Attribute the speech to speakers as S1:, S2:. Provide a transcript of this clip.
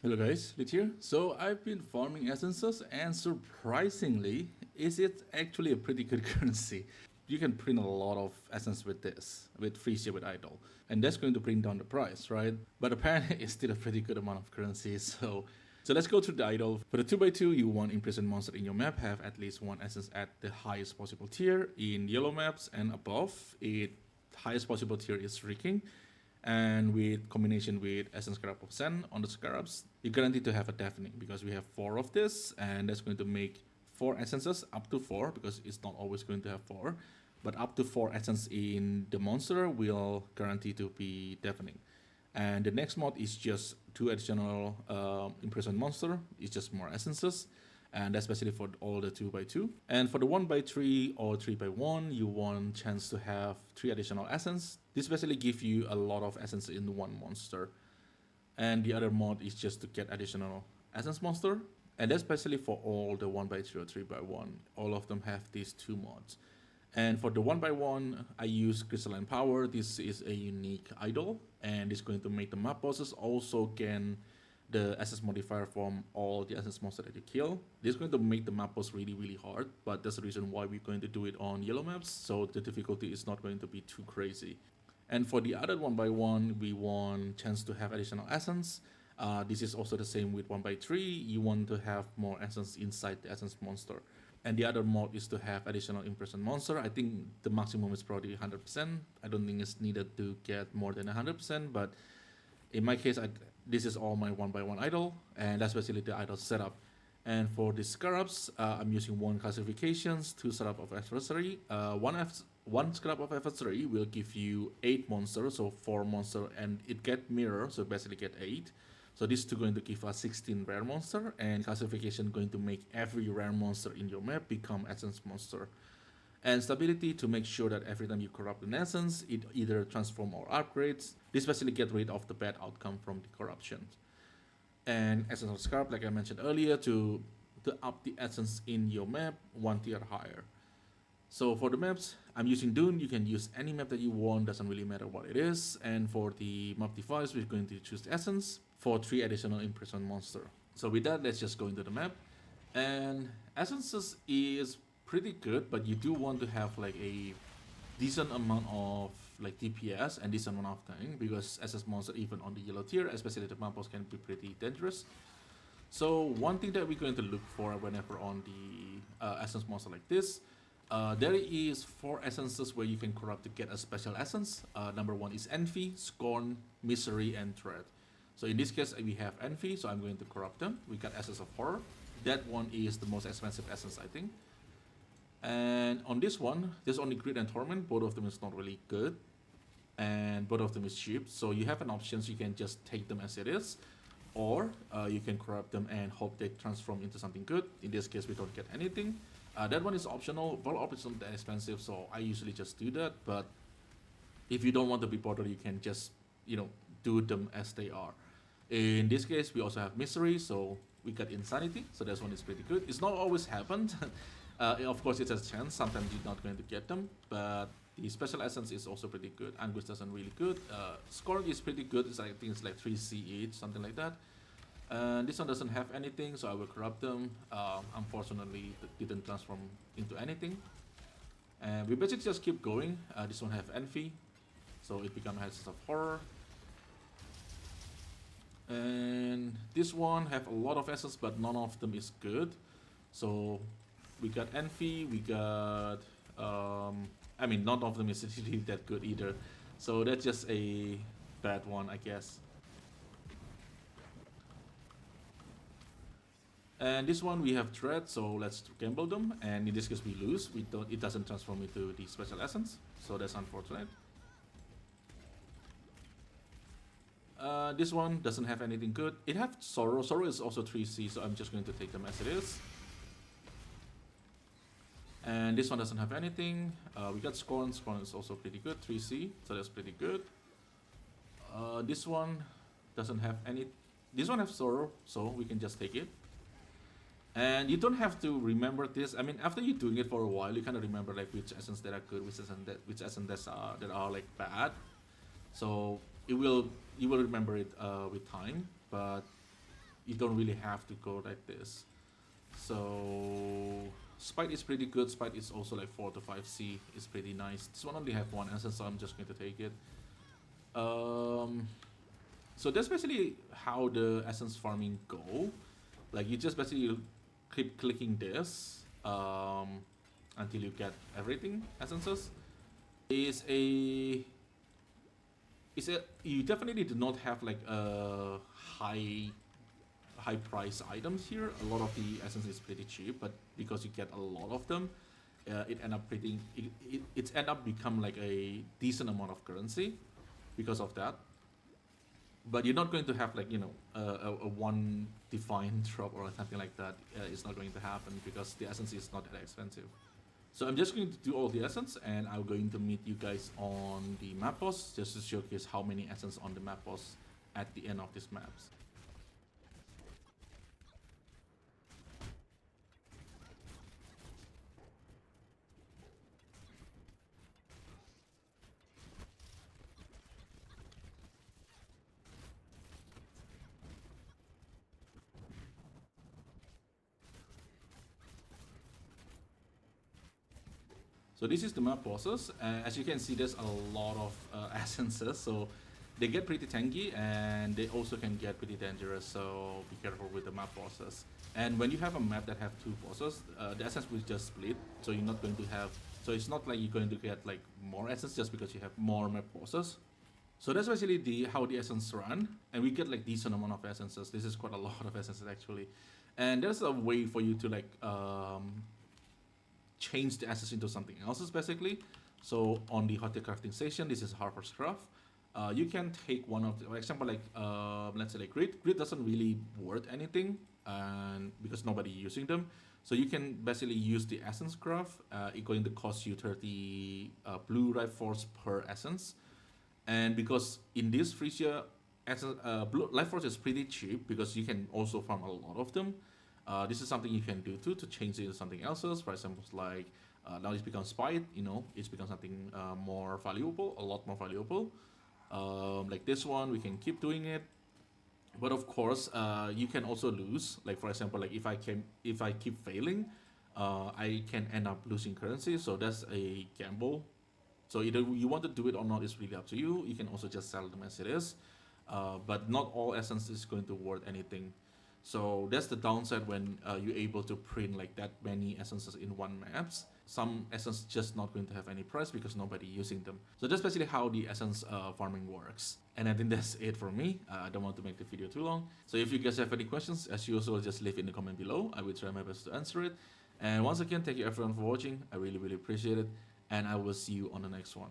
S1: Hello guys, Lit here. So I've been farming essences and surprisingly, is it actually a pretty good currency. You can print a lot of essence with this, with Phrecia with Idol. And that's going to bring down the price, right? But apparently it's still a pretty good amount of currency. So let's go through the idol. For the 2x2, you want imprisoned monster in your map have at least one essence at the highest possible tier. In yellow maps and above, it highest possible tier is Reeking, and with combination with essence scarab of Zen on the scarabs, you're guaranteed to have a deafening because we have 4 of this, and that's going to make 4 essences up to 4 because it's not always going to have 4, but up to 4 essence in the monster will guarantee to be deafening. And the next mod is just 2 additional imprisoned monster. It's just more essences, and that's especially for all the 2x2. And for the 1x3 or 3x1, you want chance to have 3 additional essence. This basically gives you a lot of essence in one monster. And the other mod is just to get additional essence monster. And that's especially for all the 1x3 or 3x1. All of them have these 2 mods. And for the 1x1, I use Crystalline Power. This is a unique idol, and it's going to make the map bosses also gain the essence modifier from all the essence monster that you kill. This is going to make the map boss really hard, but that's the reason why we're going to do it on yellow maps, so the difficulty is not going to be too crazy. And for the other 1x1, we want chance to have additional essence. This is also the same with 1x3. You want to have more essence inside the essence monster. And the other mod is to have additional imprisoned monster. I think the maximum is probably 100%. I don't think it's needed to get more than 100%, but in my case, this is all my 1x1 idol, and that's basically the idol setup. And for the scarabs, I'm using 1 classifications, 2 setup of adversary. One scarab of adversary will give you 8 monsters, so 4 monster, and it get mirror, so basically get 8. So these two going to give us 16 rare monster, and classification going to make every rare monster in your map become essence monster. And stability to make sure that every time you corrupt an essence, it either transform or upgrades. This basically get rid of the bad outcome from the corruption. And essence of scarab, like I mentioned earlier, to up the essence in your map 1 tier higher. So for the maps, I'm using Dune. You can use any map that you want, doesn't really matter what it is. And for the map device, we're going to choose Essence for 3 additional imprisoned monster. So with that, let's just go into the map. And Essences is pretty good, but you do want to have like a decent amount of like DPS and decent amount of tank, because SS monster even on the yellow tier, especially the map boss, can be pretty dangerous. So one thing that we're going to look for whenever on the essence monster like this, there is 4 essences where you can corrupt to get a special essence. Number 1 is Envy, Scorn, Misery, and Dread. So in this case, we have Envy, so I'm going to corrupt them. We got Essence of Horror. That one is the most expensive essence, I think. And on this one, there's only Greed and Torment. Both of them is not really good, and both of them is cheap. So you have an option, so you can just take them as it is, or you can corrupt them and hope they transform into something good. In this case, we don't get anything. That one is optional. Vol-Op is not that expensive, so I usually just do that. But if you don't want to be bothered, you can just, do them as they are. In this case, we also have Misery, so we got Insanity, so this one is pretty good. It's not always happened. Of course, it's a chance. Sometimes you're not going to get them, but the special essence is also pretty good. Anguish doesn't really good. Scorn is pretty good. I think it's like 3C each, something like that. And this one doesn't have anything, so I will corrupt them. Unfortunately, it didn't transform into anything. And we basically just keep going. This one have Envy, so it becomes Essence of Horror. And this one have a lot of essence, but none of them is good. So we got Envy, we got... none of them is really that good either. So that's just a bad one, I guess. And this one we have Dread, so let's gamble them. And in this case we lose. It doesn't transform into the special essence, so that's unfortunate. This one doesn't have anything good. It has Sorrow. Sorrow is also 3C, so I'm just going to take them as it is. And this one doesn't have anything. We got Scorn. Scorn is also pretty good, 3C, so that's pretty good. This one doesn't have any. This one has Sorrow, so we can just take it. And you don't have to remember this. I mean, after you're doing it for a while, you kind of remember like which essence that are good, which essence that are like bad. So you will remember it with time. But you don't really have to go like this. So Spite is pretty good. Spite is also like 4 to 5C. It's pretty nice. This one only have one essence, so I'm just going to take it. So that's basically how the essence farming go. Like you just basically keep clicking this until you get everything essences. Is a you definitely do not have like a high price items here. A lot of the essence is pretty cheap, but because you get a lot of them, it end up it's end up become like a decent amount of currency because of that. But you're not going to have like a one defined drop or something like that. It's not going to happen because the essence is not that expensive. So I'm just going to do all the essence, and I'm going to meet you guys on the map boss just to showcase how many essence on the map boss at the end of this maps. So this is the map bosses. As you can see, there's a lot of essences, so they get pretty tanky and they also can get pretty dangerous. So be careful with the map bosses. And when you have a map that have two bosses, the essence will just split. So you're not going to have. So it's not like you're going to get like more essence just because you have more map bosses. So that's basically how the essence run, and we get like decent amount of essences. This is quite a lot of essences actually, and there's a way for you to like change the essence into something else basically. So on the hotel crafting station, this is Harper's Craft. You can take one of the, for example, like let's say like grid doesn't really worth anything, and because nobody using them, so you can basically use the essence craft. It's going to cost you 30 blue life force per essence, and because in this Phrecia, blue life force is pretty cheap because you can also farm a lot of them. This is something you can do too to change it into something else. For example, like now it's become spite. It's become something more valuable, a lot more valuable. Like this one, we can keep doing it. But of course, you can also lose. Like for example, like if I keep failing, I can end up losing currency. So that's a gamble. So either you want to do it or not is really up to you. You can also just sell them as it is. But not all essence is going to worth anything. So that's the downside when you're able to print like that many essences in one maps. Some essence just not going to have any price because nobody using them. So that's basically how the essence farming works. And I think that's it for me. I don't want to make the video too long. So if you guys have any questions, as usual, just leave in the comment below. I will try my best to answer it. And once again, thank you everyone for watching. I really, really appreciate it. And I will see you on the next one.